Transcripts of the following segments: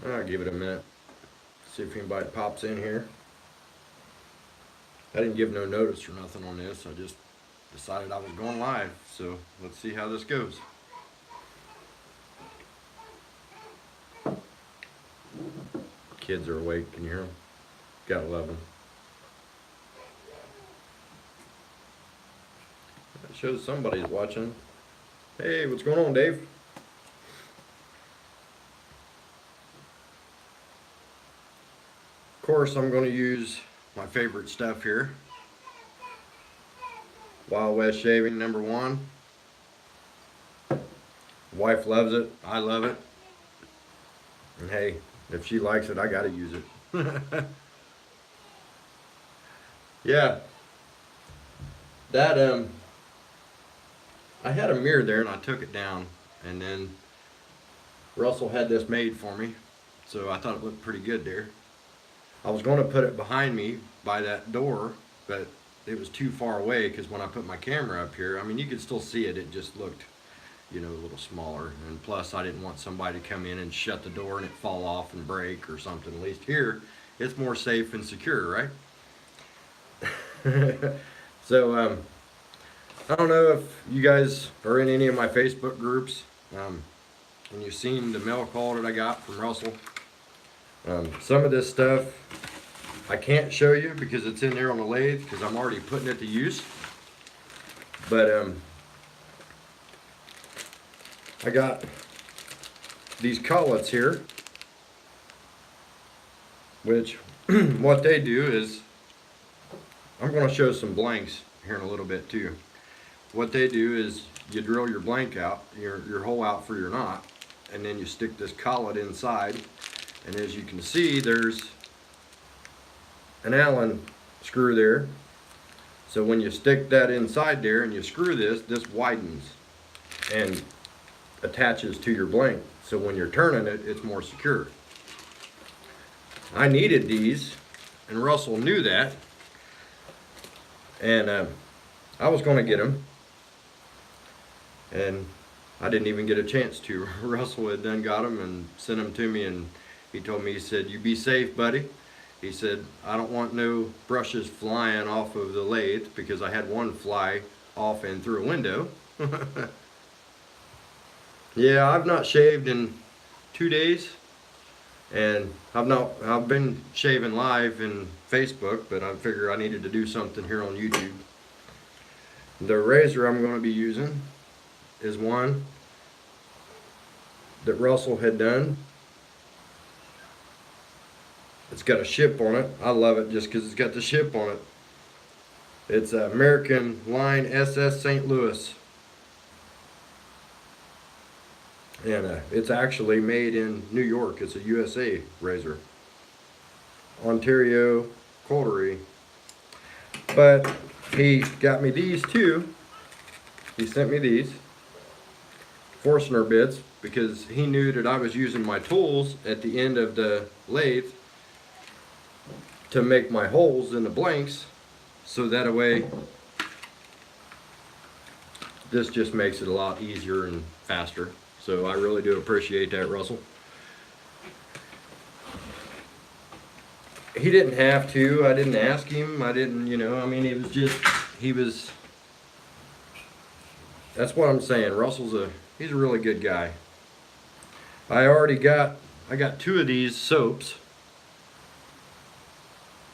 I'll give it a minute. See if anybody pops in here. I didn't give no notice or nothing on this. I just decided I was going live. So let's see how this goes. Kids are awake. Can you hear them? Gotta love them. That shows somebody's watching. Hey, what's going on, Dave? Of course, I'm going to use my favorite stuff here. Wild West shaving #1. Wife loves it. I love it. And hey, if she likes it, I gotta use it. Yeah. That I had a mirror there and I took it down, and then Russell had this made for me, so I thought it looked pretty good there. I was going to put it behind me by that door, but it was too far away because when I put my camera up here, I mean, you could still see it. It just looked, a little smaller. And plus, I didn't want somebody to come in and shut the door and it fall off and break or something. At least here, it's more safe and secure, right? So, I don't know if you guys are in any of my Facebook groups, and you've seen the mail call that I got from Russell. Some of this stuff I can't show you because it's in there on the lathe because I'm already putting it to use. But I got these collets here, which what they do is, I'm going to show some blanks here in a little bit too. What they do is you drill your blank out, your hole out for your knot, and then you stick this collet inside. And as you can see, there's an Allen screw there. So when you stick that inside there and you screw this widens and attaches to your blank. So when you're turning it, it's more secure. I needed these, and Russell knew that. And I was going to get them. And I didn't even get a chance to. Russell had done got them and sent them to me, and he told me, he said, "You be safe, buddy." He said, "I don't want no brushes flying off of the lathe," because I had one fly off and through a window. Yeah, I've not shaved in 2 days, and I've been shaving live in Facebook, but I figured I needed to do something here on YouTube. The razor I'm going to be using is one that Russell had done. It's got a ship on it. I love it just because it's got the ship on it. It's American Line SS St. Louis. And it's actually made in New York. It's a USA razor. Ontario Coterie. But he got me these too. He sent me these Forstner bits because he knew that I was using my tools at the end of the lathe to make my holes in the blanks, so that way this just makes it a lot easier and faster. So I really do appreciate that, Russell. He didn't have to. I didn't ask him. I didn't, I mean, it was just, that's what I'm saying. He's a really good guy. I got 2 of these soaps.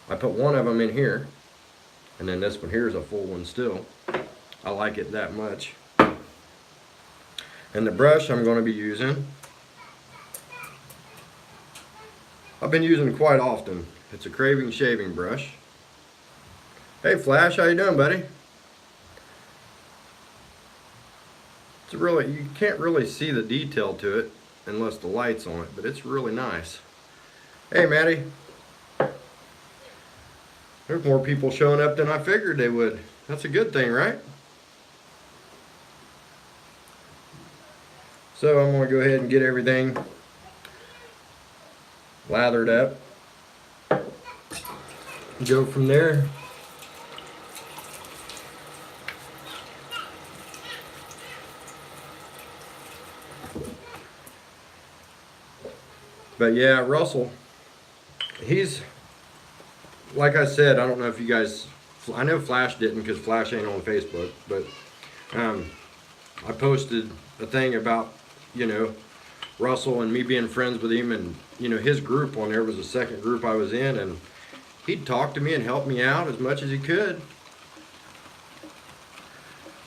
I put one of them in here, and then this one here is a full one still. I like it that much. And the brush I'm going to be using, I've been using quite often. It's a Craving shaving brush. Hey Flash, how you doing, buddy? You can't really see the detail to it unless the light's on it, but it's really nice. Hey Maddie. There's more people showing up than I figured they would. That's a good thing, right? So I'm going to go ahead and get everything lathered up. Go from there. But yeah, Russell, he's, like I said, I don't know if you guys, I know Flash didn't because Flash ain't on Facebook, but I posted a thing about, you know, Russell and me being friends with him, and, you know, his group on there was the second group I was in, and he'd talk to me and help me out as much as he could.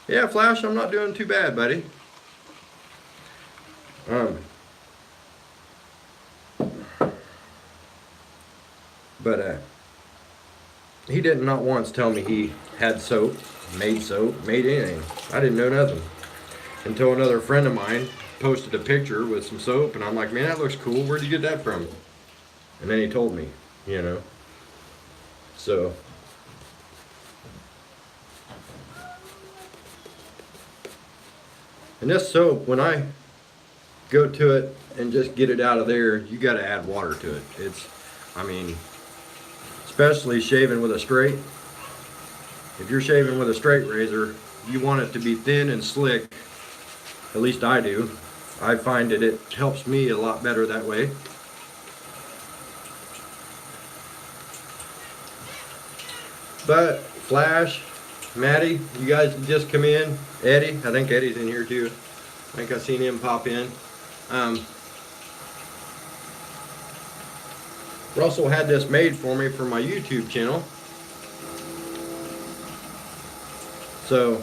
Yeah, Flash, I'm not doing too bad, buddy. But he didn't not once tell me he had soap, made anything. I didn't know nothing until another friend of mine posted a picture with some soap, and I'm like, man, that looks cool. Where'd you get that from? And then he told me, you know. So, and this soap, when I go to it and just get it out of there, you got to add water to it. I mean, especially shaving with a straight. If you're shaving with a straight razor, you want it to be thin and slick. At least I do. I find that it helps me a lot better that way. But Flash, Maddie, you guys just come in. Eddie, I think Eddie's in here too. I think I seen him pop in. Russell had this made for me for my YouTube channel. So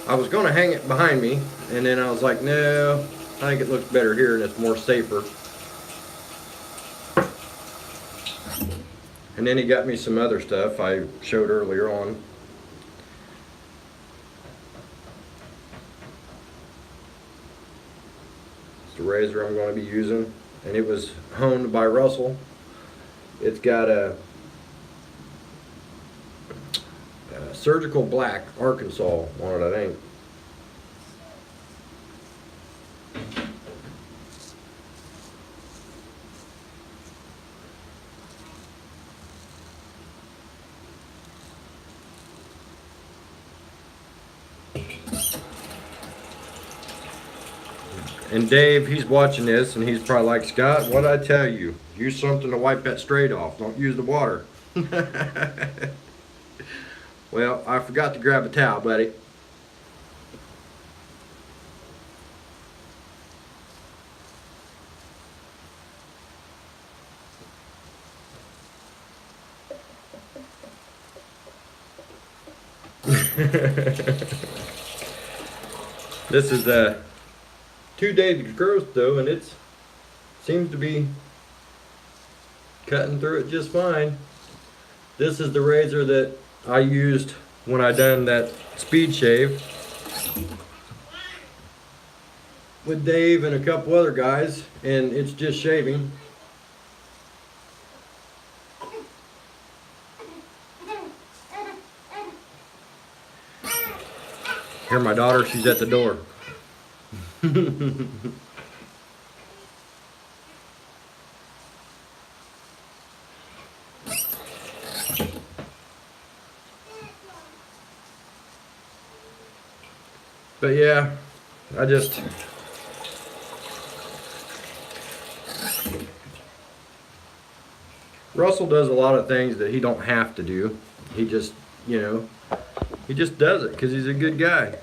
I was going to hang it behind me, and then I was like, no, I think it looks better here and it's more safer. And then he got me some other stuff I showed earlier on. It's the razor I'm going to be using, and it was honed by Russell. It's got a surgical black Arkansas on it, I think. And Dave, he's watching this, and he's probably like, Scott, what'd I tell you? Use something to wipe that straight off. Don't use the water. Well, I forgot to grab a towel, buddy. This is a 2 days growth though, and it seems to be cutting through it just fine. This is the razor that I used when I done that speed shave with Dave and a couple other guys, and it's just shaving. Hear my daughter, she's at the door. But yeah, Russell does a lot of things that he don't have to do. He just, you know, he just does it because he's a good guy.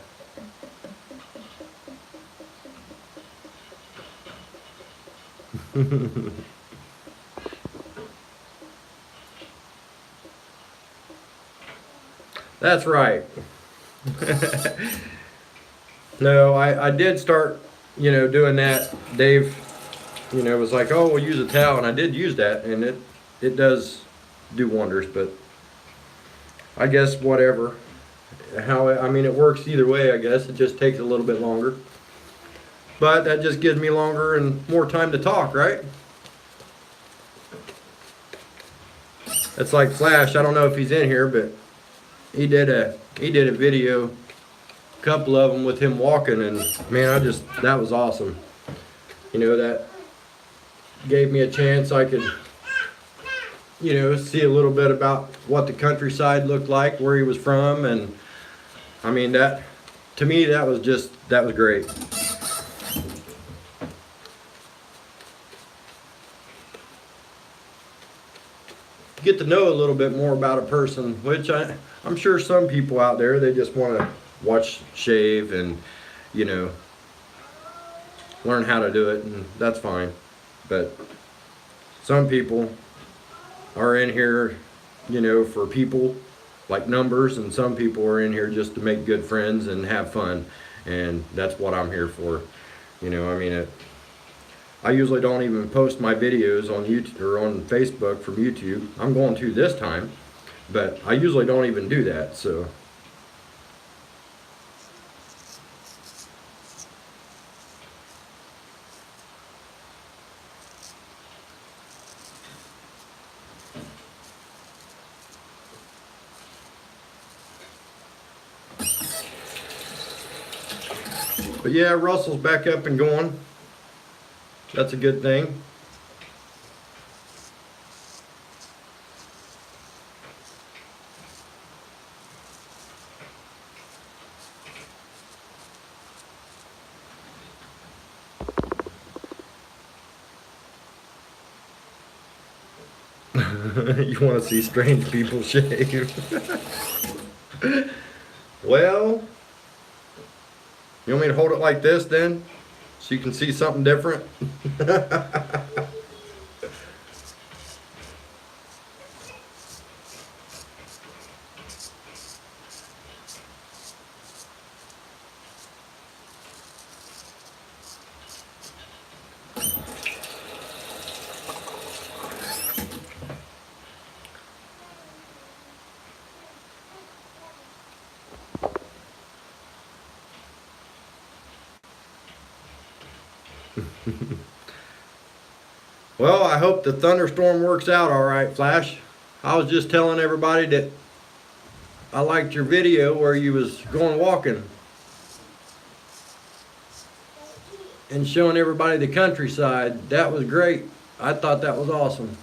That's right. No, I did start, you know, doing that. Dave, you know, was like, oh, we'll use a towel, and I did use that, and it does do wonders, but I guess whatever. I mean, it works either way, I guess. It just takes a little bit longer. But that just gives me longer and more time to talk, right? That's like Flash. I don't know if he's in here, but he did a video, a couple of them with him walking, and man, that was awesome. You know, that gave me a chance I could, you know, see a little bit about what the countryside looked like, where he was from, and I mean, to me, that was great. get to know a little bit more about a person, which I'm sure some people out there, they just want to watch shave and, you know, learn how to do it, and that's fine. But some people are in here, you know, for people like numbers, and some people are in here just to make good friends and have fun, and that's what I'm here for. You know, I mean, I usually don't even post my videos on YouTube or on Facebook from YouTube. I'm going to this time, but I usually don't even do that, so. But yeah, Russell's back up and going. That's a good thing. You want to see strange people shave? Well, you want me to hold it like this then? So you can see something different? Well, I hope the thunderstorm works out all right, Flash. I was just telling everybody that I liked your video where you was going walking and showing everybody the countryside. That was great. I thought that was awesome.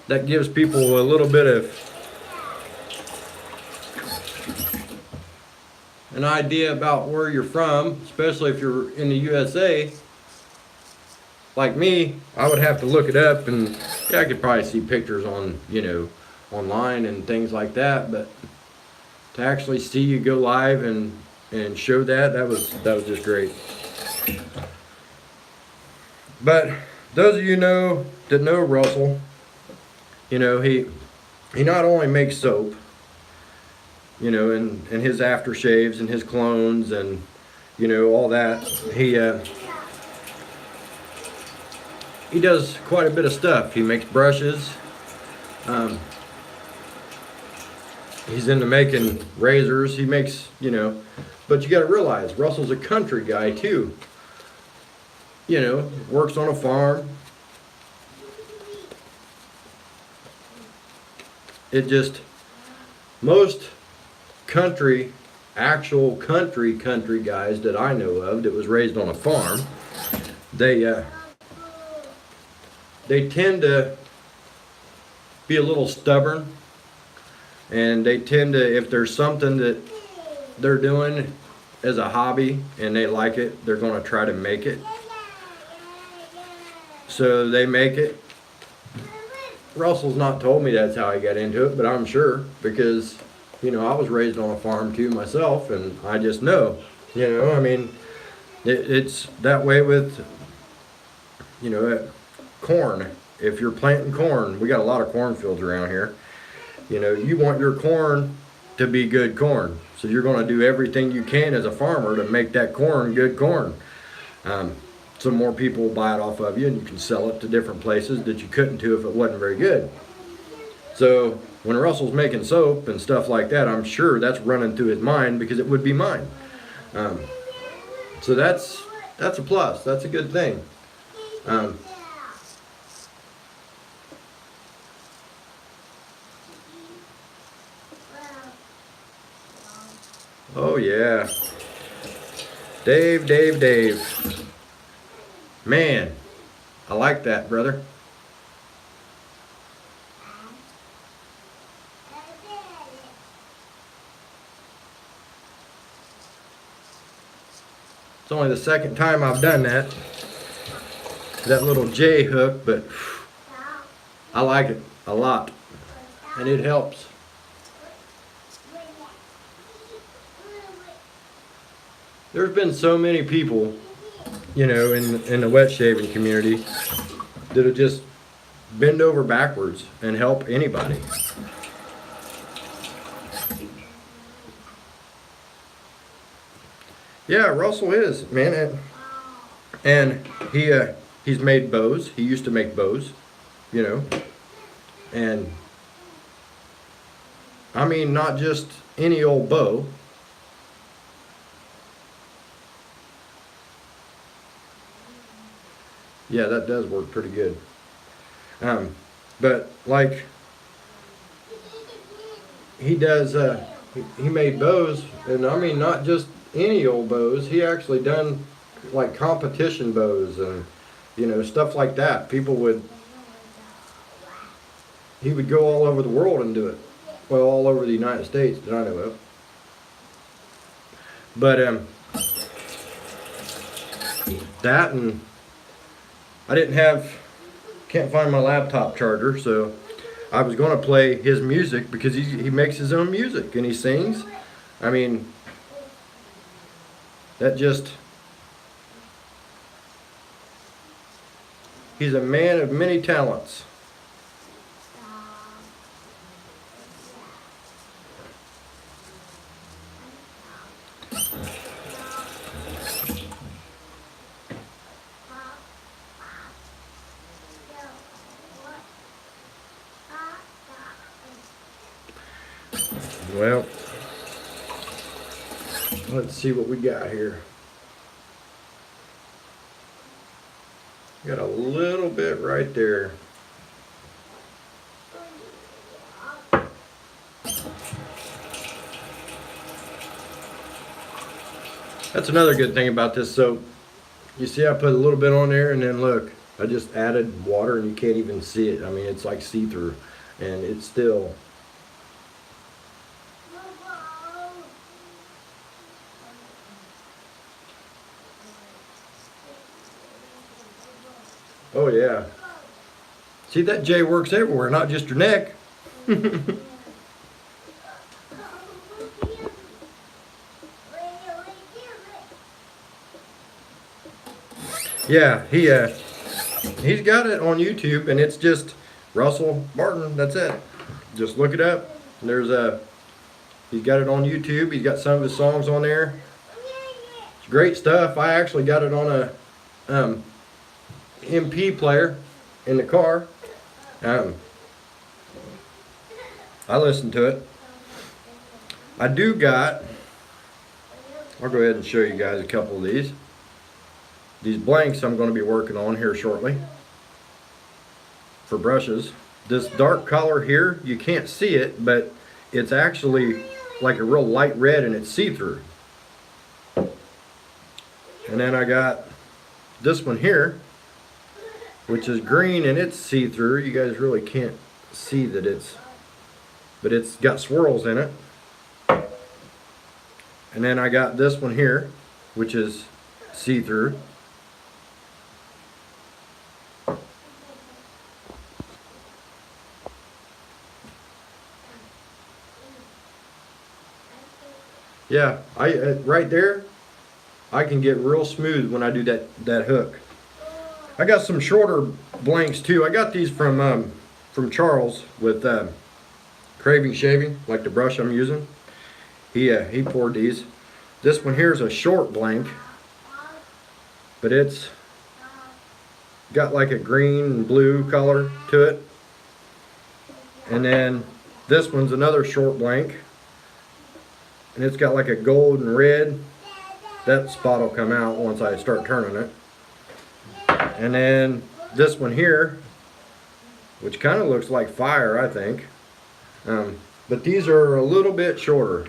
That gives people a little bit of an idea about where you're from, especially if you're in the USA. Like me, I would have to look it up, and yeah, I could probably see pictures on, you know, online and things like that, but to actually see you go live and show that was just great. But those of you that know Russell, you know, he not only makes soap, you know, and his aftershaves and his clones and, you know, all that. He does quite a bit of stuff. He makes brushes. He's into making razors. He makes, you know, but you got to realize Russell's a country guy too. You know, works on a farm. It just, most actual country guys that I know of that was raised on a farm, they tend to be a little stubborn, and they tend to, if there's something that they're doing as a hobby and they like it, they're going to try to make it. So they make it. Russell's not told me that's how he got into it, but I'm sure, because, you know, I was raised on a farm too myself, and I just know, you know, I mean, it's that way with, you know, corn. If you're planting corn, we got a lot of cornfields around here. You know, you want your corn to be good corn. So you're going to do everything you can as a farmer to make that corn good corn. So more people will buy it off of you, and you can sell it to different places that you couldn't to if it wasn't very good. So when Russell's making soap and stuff like that, I'm sure that's running through his mind, because it would be mine. So that's a plus. That's a good thing. Oh yeah, Dave. Man, I like that, brother. It's only the second time I've done that little J hook, but I like it a lot, and it helps. There's been so many people, you know, in the wet shaving community that'll just bend over backwards and help anybody. Yeah, Russell is, man, and he's made bows. He used to make bows, you know, and I mean not just any old bow. Yeah, that does work pretty good. But like he does, he made bows, and I mean not just any old bows. He actually done like competition bows and you know stuff like that. He would go all over the world and do it. Well, all over the United States that I know of. But that and can't find my laptop charger, so I was going to play his music because he makes his own music and he sings. I mean, he's a man of many talents. Well, let's see what we got here. Got a little bit right there. That's another good thing about this soap. You see I put a little bit on there and then look, I just added water and you can't even see it. I mean, it's like see-through and it's still. Oh yeah. See, that J works everywhere, not just your neck. Yeah, he's got it on YouTube, and it's just Russell Barton. That's it. Just look it up. He's got it on YouTube. He's got some of his songs on there. It's great stuff. I actually got it on a MP player in the car. I listen to it. I'll go ahead and show you guys a couple of these. These blanks I'm going to be working on here shortly for brushes. This dark color here, you can't see it, but it's actually like a real light red and it's see-through. And then I got this one here, which is green and it's see-through. You guys really can't see that but it's got swirls in it. And then I got this one here, which is see-through. Yeah, right there, I can get real smooth when I do that hook. I got some shorter blanks too. I got these from Charles with Craving Shaving, like the brush I'm using. He poured these. This one here is a short blank, but it's got like a green and blue color to it. And then this one's another short blank, and it's got like a gold and red. That spot will come out once I start turning it. And then this one here, which kind of looks like fire, I think. But these are a little bit shorter.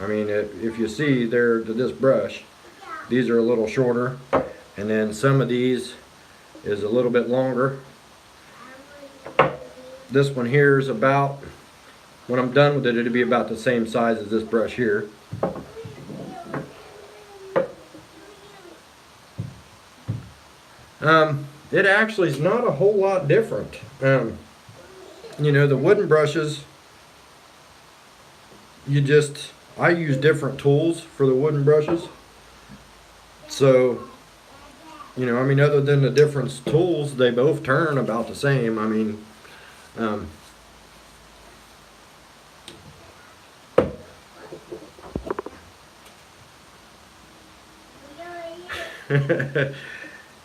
I mean, if you see there to this brush, these are a little shorter. And then some of these is a little bit longer. This one here is about, when I'm done with it, it'll be about the same size as this brush here. It actually is not a whole lot different. you know, the wooden brushes, I use different tools for the wooden brushes. So, you know, I mean, other than the different tools, they both turn about the same. I mean, um,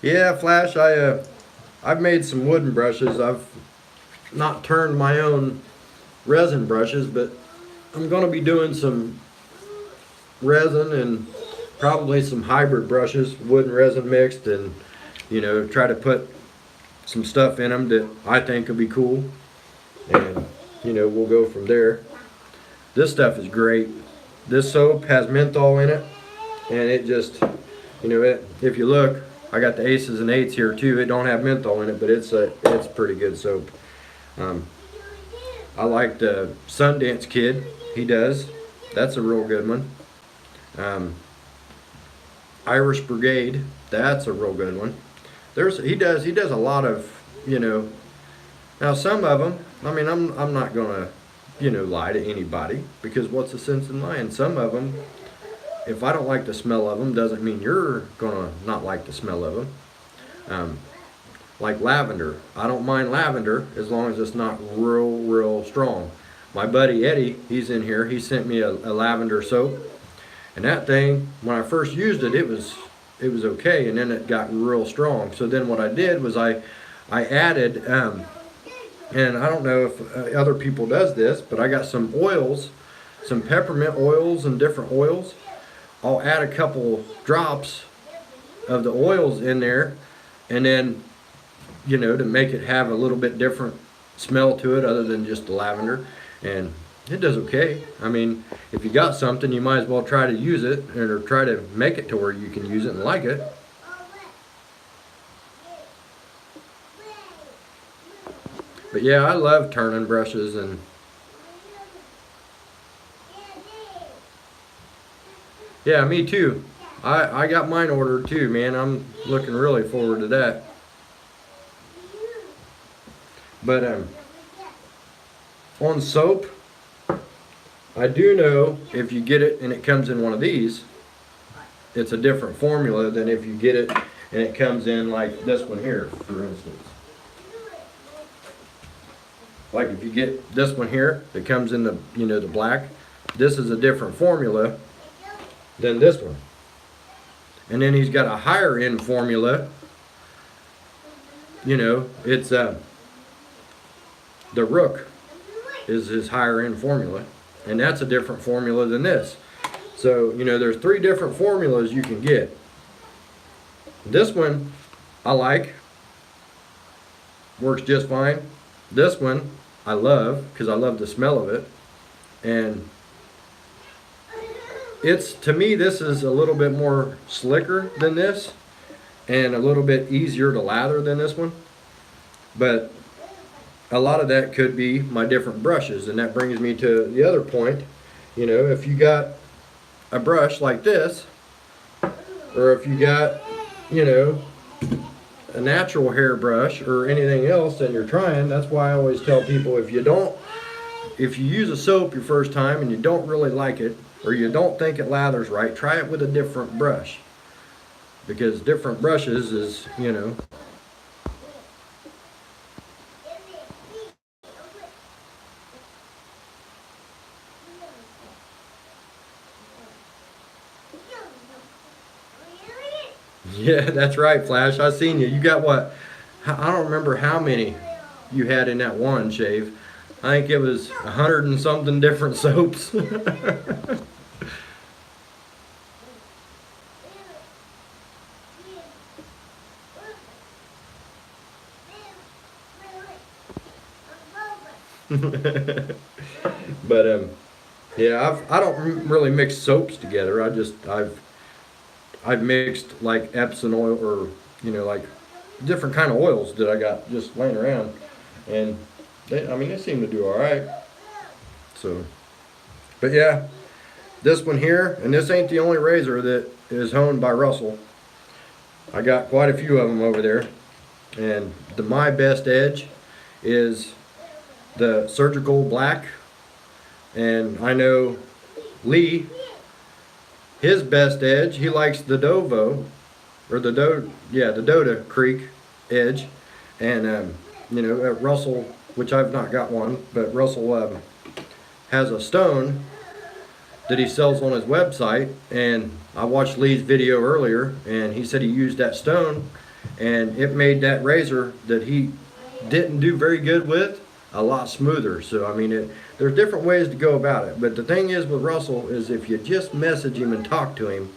yeah, Flash, I've made some wooden brushes. I've not turned my own resin brushes, but I'm going to be doing some resin and probably some hybrid brushes, wood and resin mixed, and you know, try to put some stuff in them that I think will be cool, and you know, we'll go from there. This stuff is great. This soap has menthol in it, and it just, you know, if you look, I got the aces and eights here too. It don't have menthol in it, but it's pretty good soap. I like the Sundance Kid. He does. That's a real good one. Irish Brigade. That's a real good one. He does a lot of, you know. Now some of them. I mean, I'm not gonna, you know, lie to anybody, because what's the sense in lying? Some of them, if I don't like the smell of them, doesn't mean you're gonna not like the smell of them. Like lavender. I don't mind lavender as long as it's not real strong. My buddy Eddie, he's in here, he sent me a lavender soap. And that thing, when I first used it, it was okay, and then it got real strong. So then what I did was I added, and I don't know if other people does this, but I got some oils, some peppermint oils and different oils. I'll add a couple drops of the oils in there, and then, you know, to make it have a little bit different smell to it other than just the lavender, and it does okay. I mean, if you got something, you might as well try to use it, or try to make it to where you can use it and like it. But yeah, I love turning brushes, and yeah, me too. I got mine ordered too, man. I'm looking really forward to that. But on soap, I do know if you get it and it comes in one of these, it's a different formula than if you get it and it comes in like this one here, for instance. Like if you get this one here that comes in the, you know, the black, this is a different formula than this one. And then he's got a higher end formula. You know, it's the Rook is his higher end formula, and that's a different formula than this. So, you know, there's 3 different formulas you can get. This one I like, works just fine. This one I love because I love the smell of it, and it's, to me, this is a little bit more slicker than this and a little bit easier to lather than this one. But a lot of that could be my different brushes, and that brings me to the other point. You know, if you got a brush like this, or if you got, you know, a natural hair brush or anything else and you're trying, that's why I always tell people, if you use a soap your first time and you don't really like it, or you don't think it lathers right, try it with a different brush, because different brushes is, you know, yeah, that's right, Flash. I seen you. You got what? I don't remember how many you had in that one shave. I think it was 100 and something different soaps. But yeah, I don't really mix soaps together. I've mixed like Epsom oil, or, you know, like different kind of oils that I got just laying around, and I mean, they seem to do all right. So, but yeah, this one here, and this ain't the only razor that is honed by Russell. I got quite a few of them over there, and my best edge is the surgical black, and I know Lee, his best edge, he likes the Dovo, or the Dota Creek edge, and you know, Russell, which I've not got one, but Russell has a stone that he sells on his website, and I watched Lee's video earlier, and he said he used that stone, and it made that razor that he didn't do very good with a lot smoother. So I mean, there's different ways to go about it, but the thing is with Russell is if you just message him and talk to him,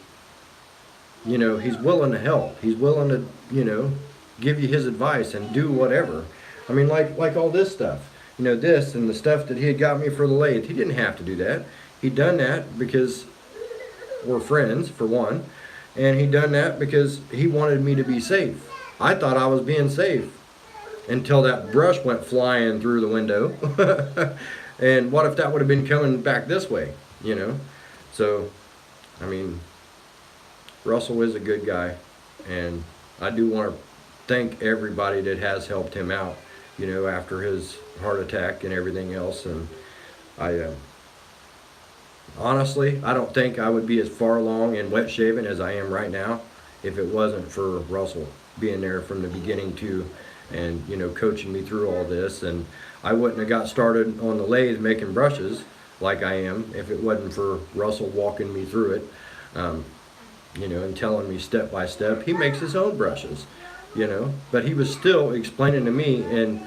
you know, he's willing to help. He's willing to, you know, give you his advice and do whatever. I mean, like all this stuff, you know, this and the stuff that he had got me for the lathe, he didn't have to do that. He done that because we're friends, for one, and he done that because he wanted me to be safe. I thought I was being safe until that brush went flying through the window. And what if that would have been coming back this way, you know? So, I mean, Russell is a good guy, and I do want to thank everybody that has helped him out, you know, after his heart attack and everything else. And I honestly, I don't think I would be as far along in wet shaving as I am right now if it wasn't for Russell being there from the beginning too, and, you know, coaching me through all this. And I wouldn't have got started on the lathe making brushes like I am if it wasn't for Russell walking me through it, you know, and telling me step by step. He makes his own brushes, you know, but he was still explaining to me, and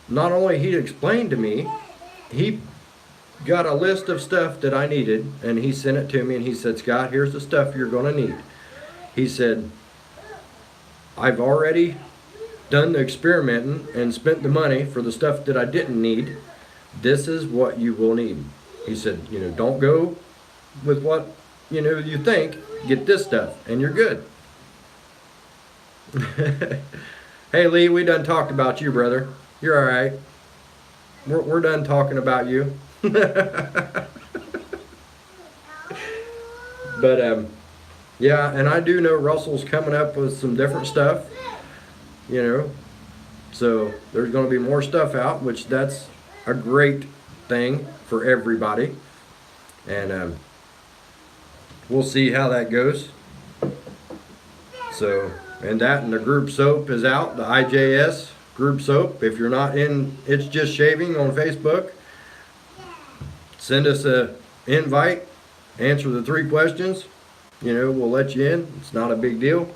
not only he explained to me, he got a list of stuff that I needed, and he sent it to me, and he said, Scott, here's the stuff you're going to need. He said, I've already done the experimenting and spent the money for the stuff that I didn't need. This is what you will need. He said, you know, don't go with what, you know, you think. Get this stuff, and you're good. Hey, Lee, we done talked about you, brother. You're all right. We're done talking about you. But yeah, and I do know Russell's coming up with some different stuff, you know, so there's going to be more stuff out, which that's a great thing for everybody. And we'll see how that goes. So, and that, and the group soap is out, the IJS group soap. If you're not in It's Just Shaving on Facebook, send us a invite, answer the 3 questions, you know, we'll let you in. It's not a big deal.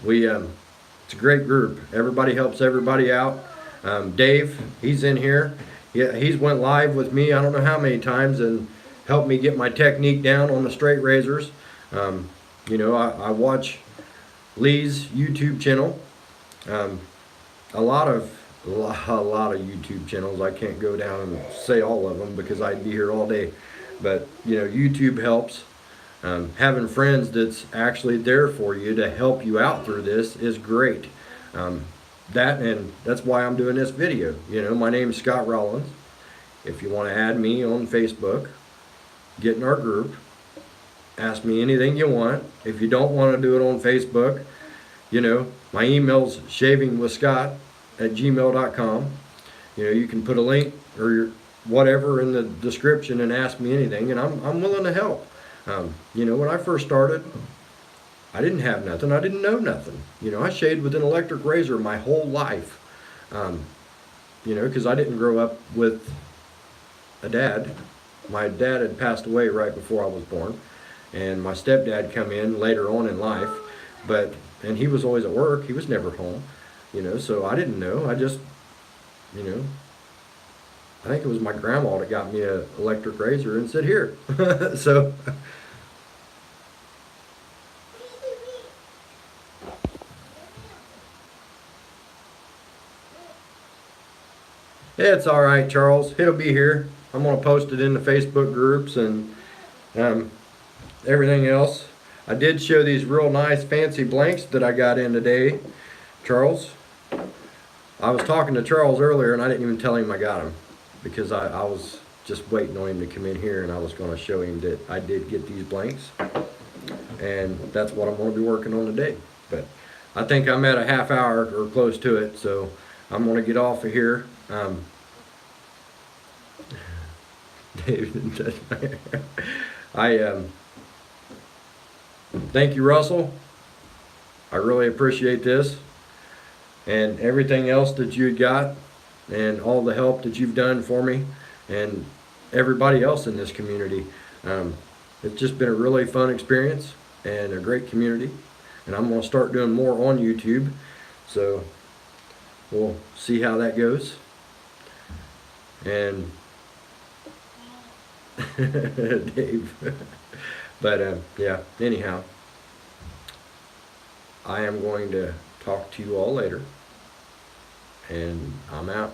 It's a great group. Everybody helps everybody out. Dave, he's in here. Yeah, he's went live with me I don't know how many times and helped me get my technique down on the straight razors. You know, I watch Lee's YouTube channel. A lot of YouTube channels. I can't go down and say all of them because I'd be here all day. But, you know, YouTube helps. Having friends that's actually there for you to help you out through this is great. And that's why I'm doing this video. You know, my name's Scott Rollins. If you want to add me on Facebook, get in our group, ask me anything you want. If you don't want to do it on Facebook, you know, my email's shavingwithscott@gmail.com. You know, you can put a link or whatever in the description and ask me anything, and I'm willing to help. You know, when I first started, I didn't have nothing. I didn't know nothing. You know, I shaved with an electric razor my whole life. You know, because I didn't grow up with a dad. My dad had passed away right before I was born, and my stepdad come in later on in life, and he was always at work. He was never home, you know, so I didn't know. I just, you know, I think it was my grandma that got me an electric razor and said, here. So, it's all right, Charles. It'll be here. I'm going to post it in the Facebook groups and everything else. I did show these real nice fancy blanks that I got in today, Charles. I was talking to Charles earlier and I didn't even tell him I got them because I was just waiting on him to come in here, and I was going to show him that I did get these blanks, and that's what I'm going to be working on today. But I think I'm at a half hour or close to it, so I'm going to get off of here. Um, David, I thank you, Russell. I really appreciate this and everything else that you got, and all the help that you've done for me and everybody else in this community. Um, it's just been a really fun experience and a great community, and I'm going to start doing more on YouTube, so we'll see how that goes. And Dave, but yeah, anyhow, I am going to talk to you all later, and I'm out.